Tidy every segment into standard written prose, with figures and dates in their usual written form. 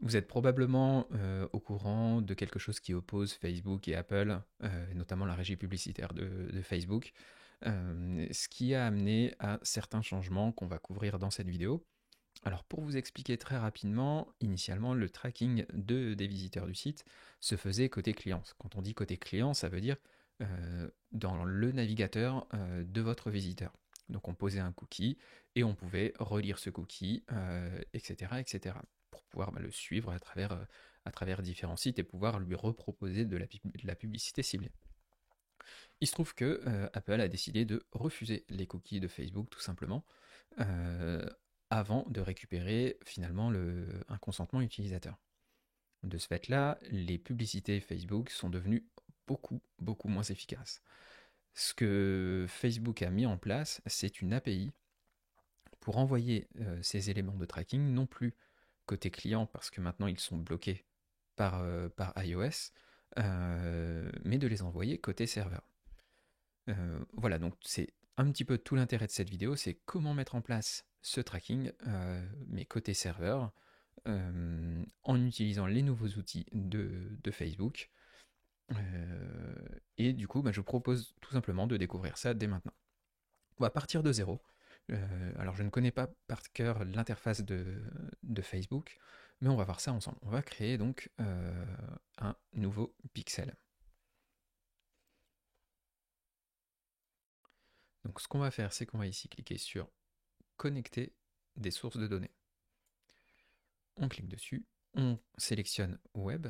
Vous êtes probablement au courant de quelque chose qui oppose Facebook et Apple, notamment la régie publicitaire de Facebook, ce qui a amené à certains changements qu'on va couvrir dans cette vidéo. Alors pour vous expliquer très rapidement, initialement le tracking des visiteurs du site se faisait côté client. Quand on dit côté client, ça veut dire dans le navigateur de votre visiteur. Donc on posait un cookie et on pouvait relire ce cookie, etc., etc., pour pouvoir le suivre à travers différents sites et pouvoir lui reproposer de la publicité ciblée. Il se trouve que Apple a décidé de refuser les cookies de Facebook tout simplement, euh, avant de récupérer finalement un consentement utilisateur. De ce fait-là, les publicités Facebook sont devenues beaucoup moins efficaces. Ce que Facebook a mis en place, c'est une API pour envoyer ces éléments de tracking, non plus côté client, parce que maintenant ils sont bloqués par iOS, mais de les envoyer côté serveur. Voilà, donc c'est un petit peu tout l'intérêt de cette vidéo, c'est comment mettre en place ce tracking, mais côté serveur, en utilisant les nouveaux outils de Facebook. Et du coup, bah, je vous propose tout simplement de découvrir ça dès maintenant. On va partir de zéro. Alors, je ne connais pas par cœur l'interface de Facebook, mais on va voir ça ensemble. On va créer donc un nouveau pixel. Donc, ce qu'on va faire, c'est qu'on va ici cliquer sur Connecter des sources de données. On clique dessus, on sélectionne Web,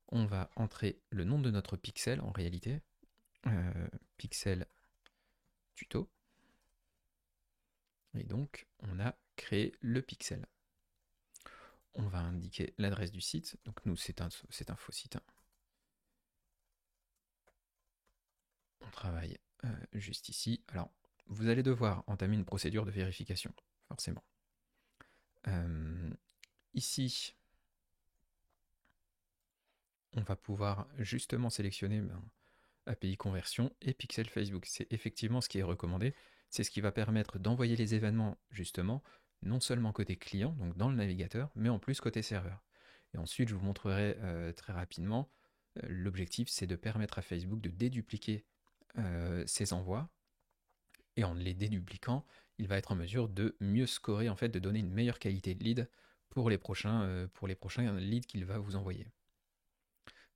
on va entrer le nom de notre pixel en réalité, pixel tuto, et donc on a créé le pixel. On va indiquer l'adresse du site, donc nous c'est un faux site, hein. On travaille juste ici. Alors vous allez devoir entamer une procédure de vérification, forcément. Euh, Ici, on va pouvoir justement sélectionner API conversion et pixel Facebook. C'est effectivement ce qui est recommandé. C'est ce qui va permettre d'envoyer les événements justement, non seulement côté client, donc dans le navigateur, mais en plus côté serveur. Et ensuite, je vous montrerai très rapidement, l'objectif c'est de permettre à Facebook de dédupliquer ses envois, et en les dédupliquant, il va être en mesure de mieux scorer, en fait, de donner une meilleure qualité de lead pour les prochains leads qu'il va vous envoyer.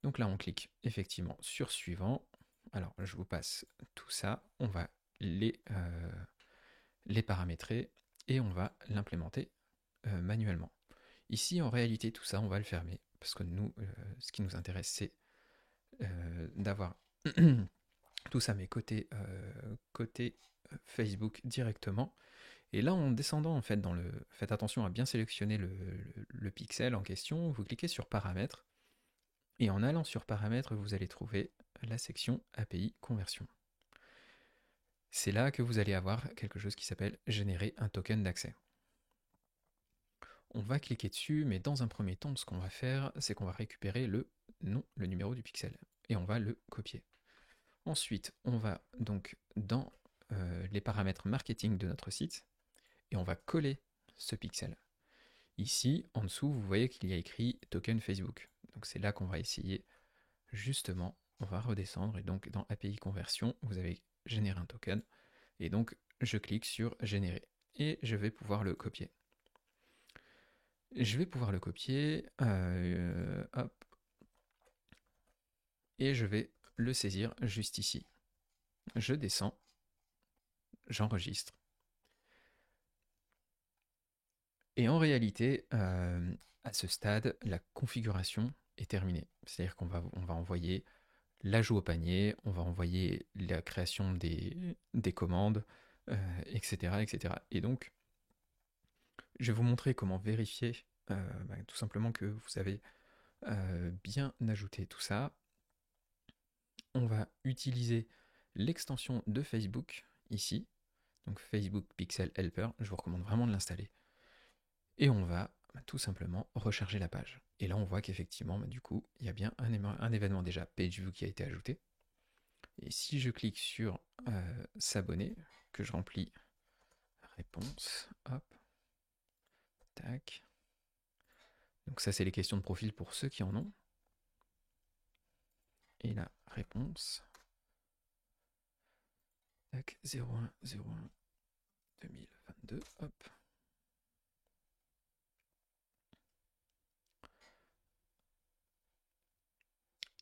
Donc là, on clique effectivement sur suivant. Alors, je vous passe tout ça. On va les paramétrer et on va l'implémenter manuellement. Ici, en réalité, tout ça, on va le fermer parce que nous, ce qui nous intéresse, c'est d'avoir tout ça, mais côté Facebook directement. Et là, en descendant, en fait, faites attention à bien sélectionner le pixel en question. Vous cliquez sur Paramètres. Et en allant sur Paramètres, vous allez trouver la section API Conversion. C'est là que vous allez avoir quelque chose qui s'appelle Générer un token d'accès. On va cliquer dessus, mais dans un premier temps, ce qu'on va faire, c'est qu'on va récupérer le nom, le numéro du pixel, et on va le copier. Ensuite, on va donc dans les paramètres marketing de notre site, et on va coller ce pixel. Ici, en dessous, vous voyez qu'il y a écrit token Facebook. Donc c'est là qu'on va essayer. Justement, on va redescendre et donc dans API conversion, vous avez généré un token et donc je clique sur générer et je vais pouvoir le copier. Je vais pouvoir le copier, hop, et je vais le saisir juste ici. Je descends, j'enregistre. Et en réalité, à ce stade, la configuration est terminée. C'est-à-dire qu'on va envoyer l'ajout au panier, on va envoyer la création des commandes, etc., etc. Et donc, je vais vous montrer comment vérifier tout simplement que vous avez bien ajouté tout ça. On va utiliser l'extension de Facebook ici, donc Facebook Pixel Helper. Je vous recommande vraiment de l'installer. Et on va tout simplement recharger la page. Et là, on voit qu'effectivement, du coup, il y a bien un événement déjà PageView qui a été ajouté. Et si je clique sur s'abonner, que je remplis réponse, hop, tac. Donc ça, c'est les questions de profil pour ceux qui en ont. Et la réponse, tac, 01/01/2022, hop.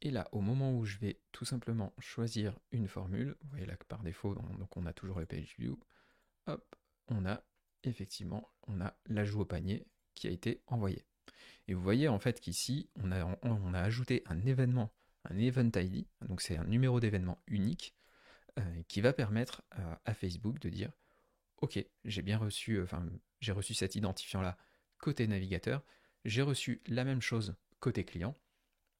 Et là, au moment où je vais tout simplement choisir une formule, vous voyez là que par défaut, donc on a toujours le page view, hop, on a effectivement, on a l'ajout au panier qui a été envoyé. Et vous voyez en fait qu'ici, on a ajouté un événement, un event ID, donc c'est un numéro d'événement unique qui va permettre à Facebook de dire ok, j'ai bien reçu, j'ai reçu cet identifiant-là côté navigateur, j'ai reçu la même chose côté client,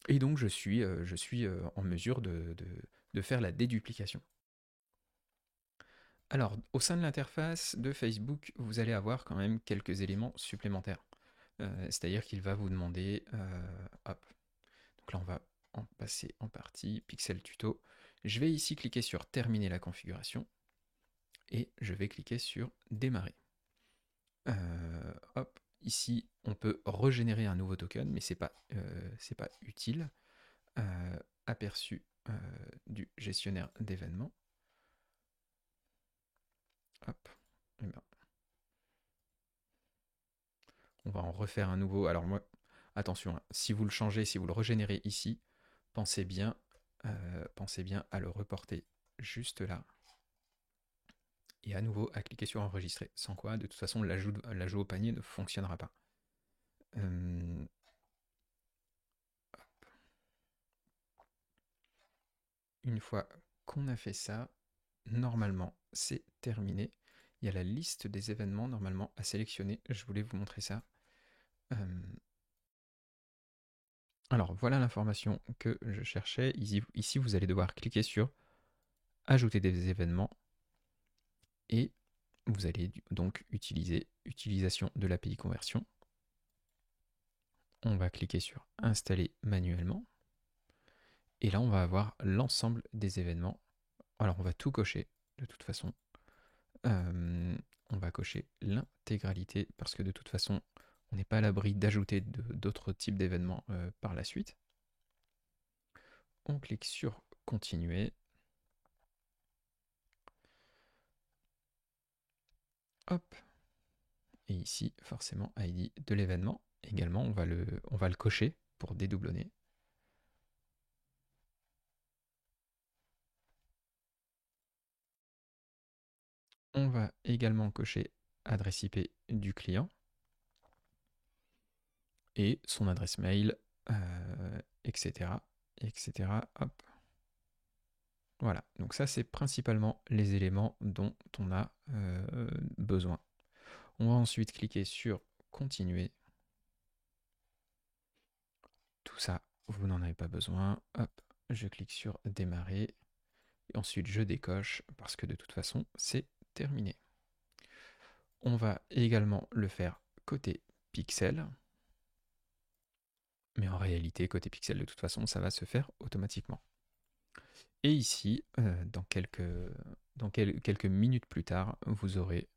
et donc je suis en mesure de faire la déduplication. Alors, au sein de l'interface de Facebook, vous allez avoir quand même quelques éléments supplémentaires. C'est-à-dire qu'il va vous demander, hop, donc là on va en passer en partie, pixel tuto. Je vais ici cliquer sur terminer la configuration et je vais cliquer sur démarrer. Hop, ici on peut régénérer un nouveau token, mais c'est pas utile. Aperçu du gestionnaire d'événements. Hop, et ben, on va en refaire un nouveau. Alors moi, attention, hein, si vous le changez, si vous le régénérez ici, pensez bien à le reporter juste là. Et à nouveau à cliquer sur enregistrer. Sans quoi, de toute façon, l'ajout au panier ne fonctionnera pas. Une fois qu'on a fait ça, normalement, c'est terminé. Il y a la liste des événements normalement à sélectionner. Je voulais vous montrer ça. Alors, voilà l'information que je cherchais. Ici, vous allez devoir cliquer sur ajouter des événements et vous allez donc utiliser utilisation de l'API conversion. On va cliquer sur installer manuellement. Et là, on va avoir l'ensemble des événements. Alors, on va tout cocher de toute façon. On va cocher l'intégralité parce que de toute façon, on n'est pas à l'abri d'ajouter d'autres types d'événements par la suite. On clique sur continuer. Hop. Et ici, forcément, ID de l'événement. Également, on va le cocher pour dédoublonner. On va également cocher adresse IP du client et son adresse mail, etc., etc. Hop. Voilà, donc ça c'est principalement les éléments dont on a besoin. On va ensuite cliquer sur continuer. Tout ça, vous n'en avez pas besoin. Hop, je clique sur démarrer. Et ensuite je décoche parce que de toute façon c'est terminé. On va également le faire côté pixel. Mais en réalité, côté pixel, de toute façon, ça va se faire automatiquement. Et ici, dans quelques minutes plus tard, vous aurez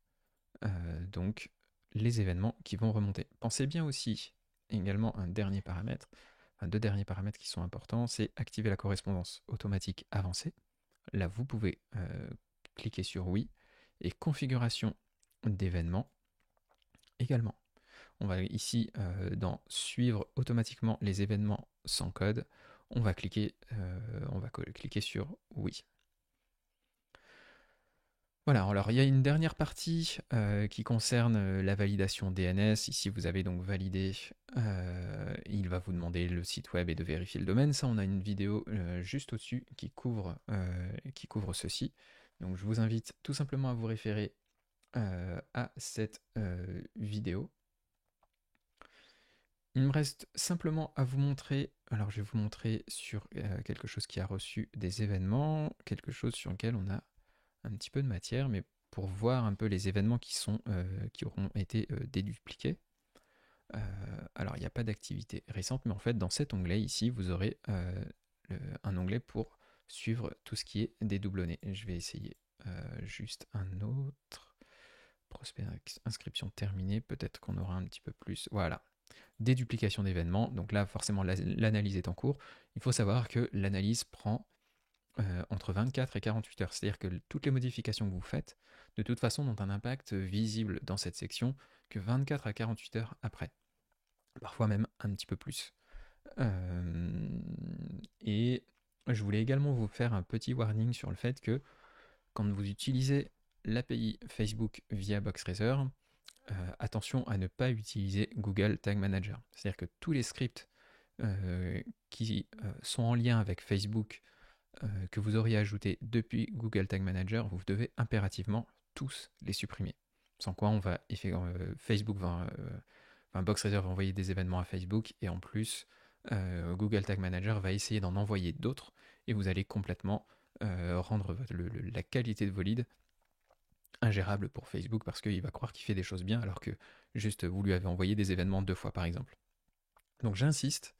donc les événements qui vont remonter. Pensez bien aussi également un dernier paramètre, deux derniers paramètres qui sont importants, c'est activer la correspondance automatique avancée. Là, vous pouvez cliquer sur oui et configuration d'événements également. On va ici dans suivre automatiquement les événements sans code. On va cliquer sur oui. Voilà, alors il y a une dernière partie qui concerne la validation DNS. Ici, vous avez donc validé, il va vous demander le site web et de vérifier le domaine. Ça, on a une vidéo juste au-dessus qui couvre ceci. Donc je vous invite tout simplement à vous référer à cette vidéo. Il me reste simplement à vous montrer, alors je vais vous montrer sur quelque chose qui a reçu des événements, quelque chose sur lequel on a un petit peu de matière, mais pour voir un peu les événements qui auront été dédupliqués. Alors il n'y a pas d'activité récente, mais en fait dans cet onglet ici, vous aurez un onglet pour suivre tout ce qui est dédoublonné. Je vais essayer juste un autre. Prospect inscription terminée, peut-être qu'on aura un petit peu plus. Voilà. Déduplication d'événements, donc là forcément l'analyse est en cours. Il faut savoir que l'analyse prend entre 24 et 48 heures, c'est-à-dire que toutes les modifications que vous faites, de toute façon, n'ont un impact visible dans cette section que 24 à 48 heures après, parfois même un petit peu plus. Et je voulais également vous faire un petit warning sur le fait que quand vous utilisez l'API Facebook via BoxRaiser, attention à ne pas utiliser Google Tag Manager. C'est-à-dire que tous les scripts qui sont en lien avec Facebook que vous auriez ajoutés depuis Google Tag Manager, vous devez impérativement tous les supprimer. Sans quoi Facebook BoxRaiser va envoyer des événements à Facebook et en plus Google Tag Manager va essayer d'en envoyer d'autres et vous allez complètement rendre la qualité de vos leads ingérable pour Facebook parce qu'il va croire qu'il fait des choses bien alors que juste vous lui avez envoyé des événements 2 fois par exemple. Donc j'insiste,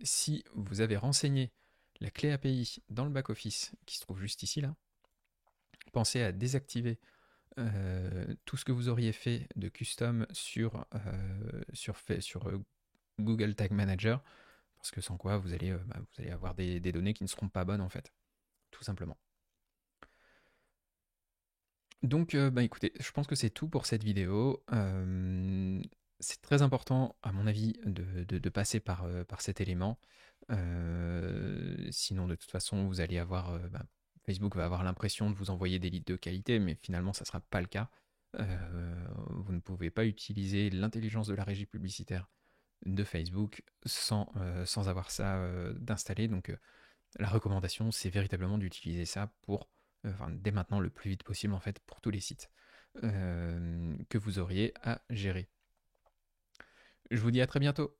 si vous avez renseigné la clé API dans le back-office qui se trouve juste ici là, pensez à désactiver tout ce que vous auriez fait de custom sur Google Tag Manager parce que sans quoi vous allez avoir des données qui ne seront pas bonnes en fait, tout simplement. Donc, écoutez, je pense que c'est tout pour cette vidéo. C'est très important, à mon avis, de passer par cet élément. Sinon, de toute façon, vous allez avoir, Facebook va avoir l'impression de vous envoyer des leads de qualité, mais finalement, ça ne sera pas le cas. Vous ne pouvez pas utiliser l'intelligence de la régie publicitaire de Facebook sans avoir ça d'installé. Donc, la recommandation, c'est véritablement d'utiliser ça dès maintenant le plus vite possible en fait, pour tous les sites que vous auriez à gérer. Je vous dis à très bientôt.